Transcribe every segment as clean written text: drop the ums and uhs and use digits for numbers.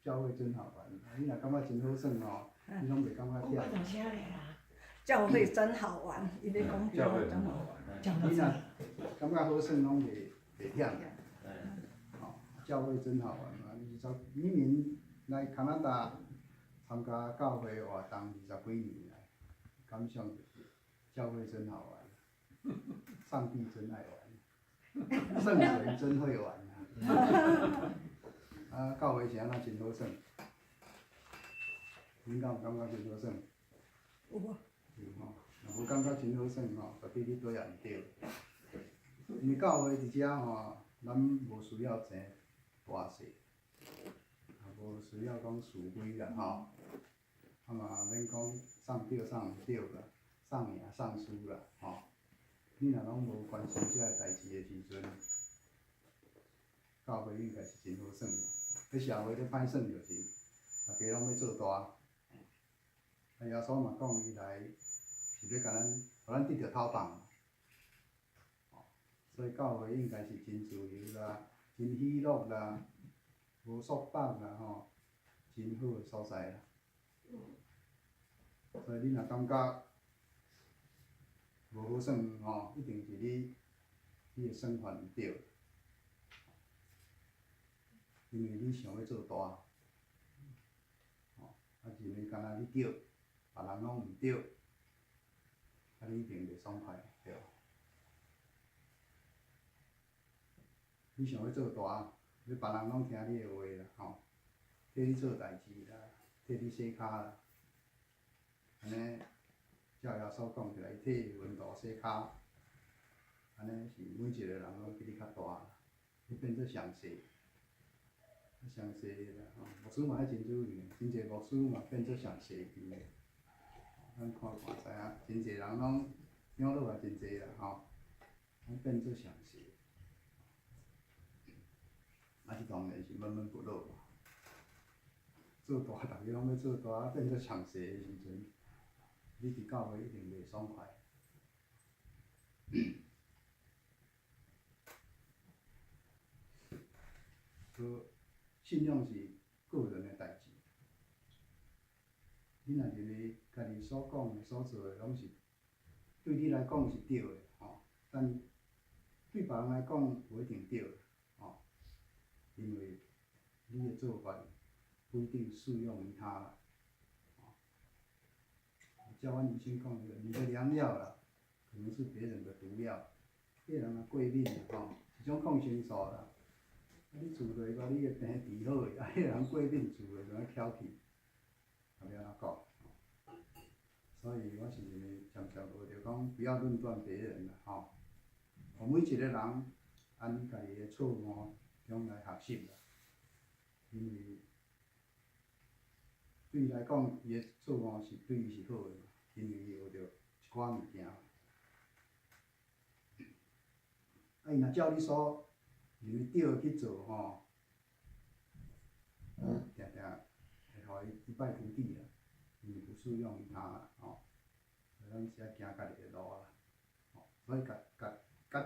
教会真好玩，你若感觉真好耍吼，你拢袂感觉忝。从啥来啦？教会真好玩，伊咧讲教会真好玩。你若感觉好耍，拢袂忝。哦，教会真好玩嘛！20年来加拿大参加教会活动20几年来，感想就是教会真好玩，上帝真爱玩，圣神真会玩啊！啊，教会是安怎真好耍？恁敢有感觉真好耍？有啊。有吼，若无感觉真好耍吼，绝对你倒也毋对。因为教会伫遮吼，咱无需要钱大细，也无需要讲事规啦吼，啊嘛免讲送对送毋对啦，送赢送输啦吼。你若拢无关心遮个代志的时阵，教会应该是真好耍。迄社会咧歹耍就是，大家拢要做大。啊，耶稣嘛讲伊来是要甲咱，互咱得到头档。所以教会应该是真自由啦，真喜乐啦，无束缚啦吼，真好个所在啦。所以你若感觉无好耍吼，一定是你个算法毋对，因为你想要做大，吼，啊认为干那你对，别人拢毋对，啊你一定袂爽快，对。你想要做大，要别人拢听你个话啦，吼，替你做代志啦，替你洗骹啦，安尼，照耶稣讲起来，伊替门徒洗骹，安尼是每一个人拢比你较大啦，你变做上帝，上帝啦，吼，牧师嘛爱真注意，真侪牧师嘛变做上帝去诶，咱看知影，真侪人拢养落来真侪啦，吼，拢变做上帝。啊，这当然是闷闷不乐嘛。做大，大家拢要做大，变做上帝的时阵，你伫教会一定袂爽快。信仰是个人的代志，你若认为家己所讲的、所做的拢是对你来讲是对的，吼，但对别人来讲无一定对，吼，因为你的做法不一定适用于他啦。照阮医生讲的，你的良药啦，可能是别人的毒药，别人的过敏啦，吼，一种抗生素啦。啊，你治落把你个病治好个，啊，迄个人过敏治落就爱翘起，啊，要安怎讲？所以我是认为，常常学着讲不要论断别人啦，吼。互每一个人按伊家己的错误中来学习啦，因为对伊来讲，伊的错误是对伊是好个嘛，因为伊学着一寡物件。啊，伊若照你所认为对去做吼，定定会互伊一败涂地啦，因为不适用于他啦，吼。所以咱是爱行家己的路啦，吼。所以家己甲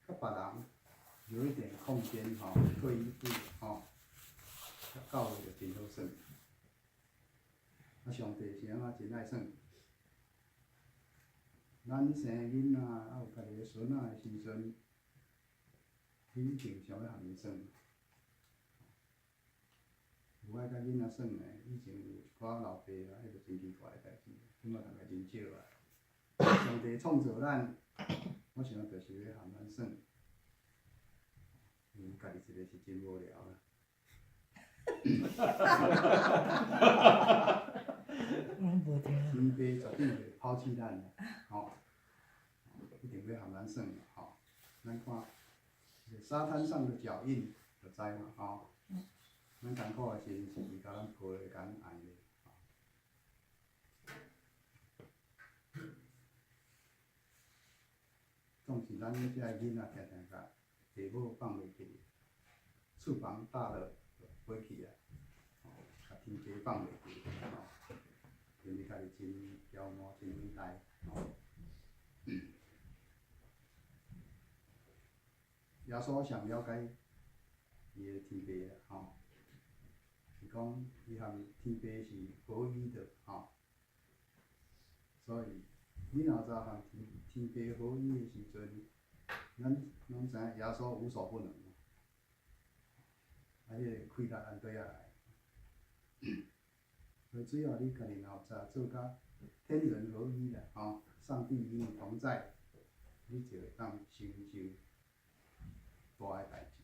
别人有一点空间吼，退一步吼，教会就真好耍。啊，上帝是安怎真爱耍？咱生囡仔啊，有家己的孙仔的时阵，你一定想要互因耍。有爱甲囡仔耍的，以前有一寡老爸啦，迄个真奇怪的代志，即马大概真少啊。上帝创造咱，我想就是要互咱耍，因为家己一个是真无聊啦。我无听。天父绝对袂抛弃咱的，吼，一定要互咱耍的，吼。咱看，沙滩上的脚印就知嘛，吼。咱艰苦的时阵是伊甲咱抱的，甲咱爱的。总是咱遮个囡仔定定甲父母放袂记，翅膀大了就飞去啊，甲天父放袂记，吼，因为家己真骄傲、真伟大，吼。耶稣上了解伊的天父啊，吼。伊讲讲伊含天父是合一的，吼。所以你若知含天父合一的时阵，咱拢知影耶稣无所不能，啊，迄个气力安对啊来。所以只要你家己若有知做甲天人合一啦，吼，上帝与你同在，你就会当成就大个代志。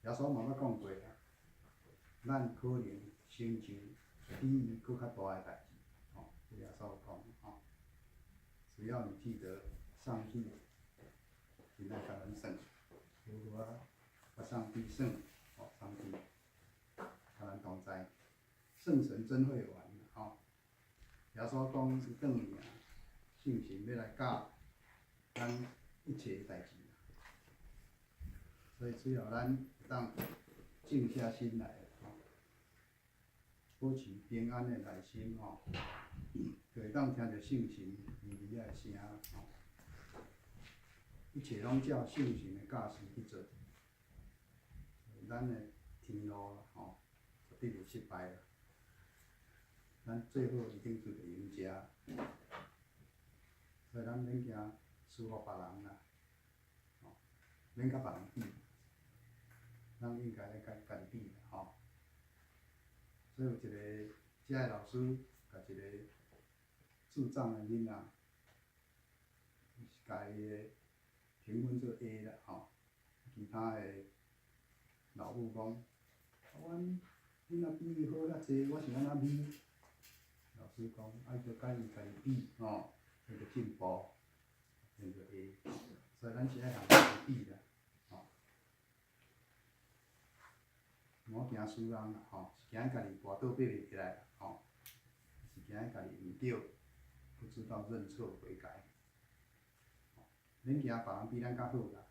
耶稣嘛捌讲过啦，咱可能成就比伊搁较大个代志，吼，这耶稣有讲，吼，只要你记得上帝真爱甲咱算，如何甲上帝算，吼，上帝甲咱同在，圣神真会玩，吼。耶稣讲伊转去啊，圣神要来教咱一切代志。所以只要咱当静下心来，吼，保持平安的内心，吼，就会当听着圣神微微仔的声，吼，一切拢照圣神的教示去做，咱的天路啦，吼，绝对袂失败啦。咱最后一定是个赢家，所以咱免惊输互别人啦，吼，免甲别人比。咱应该咧甲家己比啦，吼。所以有一个遮个老师，甲一个智障的囡仔，甲伊个评分做 A 啦，吼。其他的老母讲，阮囡仔比伊好遐济，我是安怎比？老师讲，爱着甲伊家己比，吼，伊着进步，变做 A。所以咱是爱向家己比啦。莫惊输人啦，吼，是惊家己跋倒爬袂起来啦，吼，是惊家己毋对，不知道认错悔改，免惊别人比咱较好啦，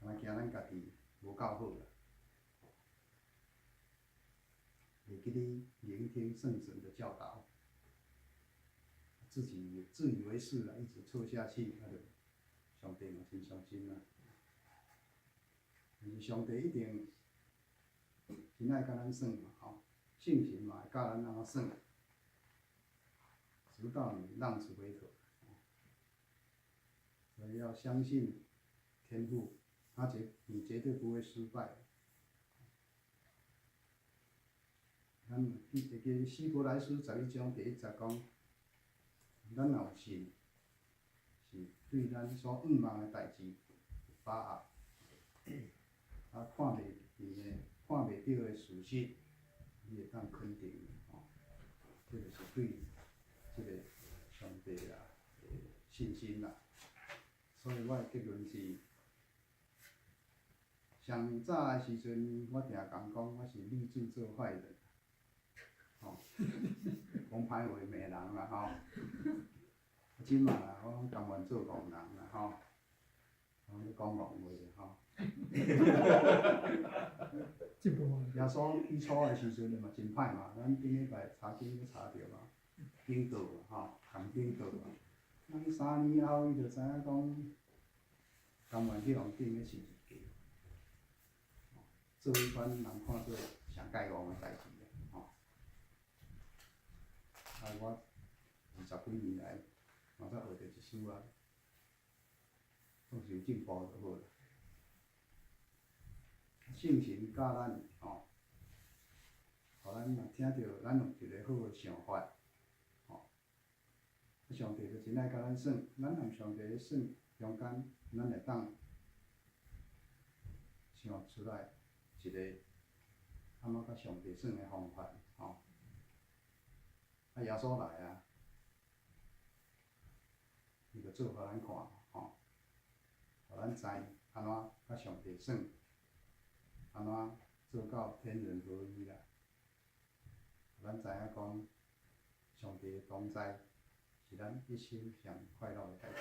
干那惊咱家己无够好啦。会记哩聆听圣神的教导，自己自以为是啦，一直错下去，那就上帝嘛真伤心啦。但是上帝一定真爱甲咱算嘛，吼，圣神嘛会教咱安怎算，直到你浪子回头。所以要相信天父，你绝对不会失败。咱会记希伯来书11章第1节讲，咱若有信，是对咱所仰望的代志有把握，啊看袂见的、看袂到的事实，你会当肯定，吼，这就是对这个上帝啦的信心啦。所以我的结论是，上早的时阵，我定讲我是立志做坏人，吼，讲歹话骂人啦，吼。即嘛啦，我甘愿做戆人啦，吼，咧讲戆话，吼。耶稣起初的时阵嘛真歹嘛，咱顶礼拜查经去查着嘛，警告嘛，吼，共警告嘛。咱3年后，伊就知影讲，甘愿去互顶咧是一家，做迄款人看做上界戆的代志咧，吼。啊，我20几年来，嘛才学着一首啊，总是有进步就好啦。圣神教咱，吼，互咱若听着咱有一个好的想法，吼，啊上帝就真爱甲咱算，咱和上帝咧算中间，咱会当想出来一个安怎甲上帝算的方法，吼。啊，耶稣来啊，伊就做互咱看，吼，互咱知安怎甲上帝算。安怎做到天人合一啦？咱知影讲，上帝的同在是咱一生上快乐的代志。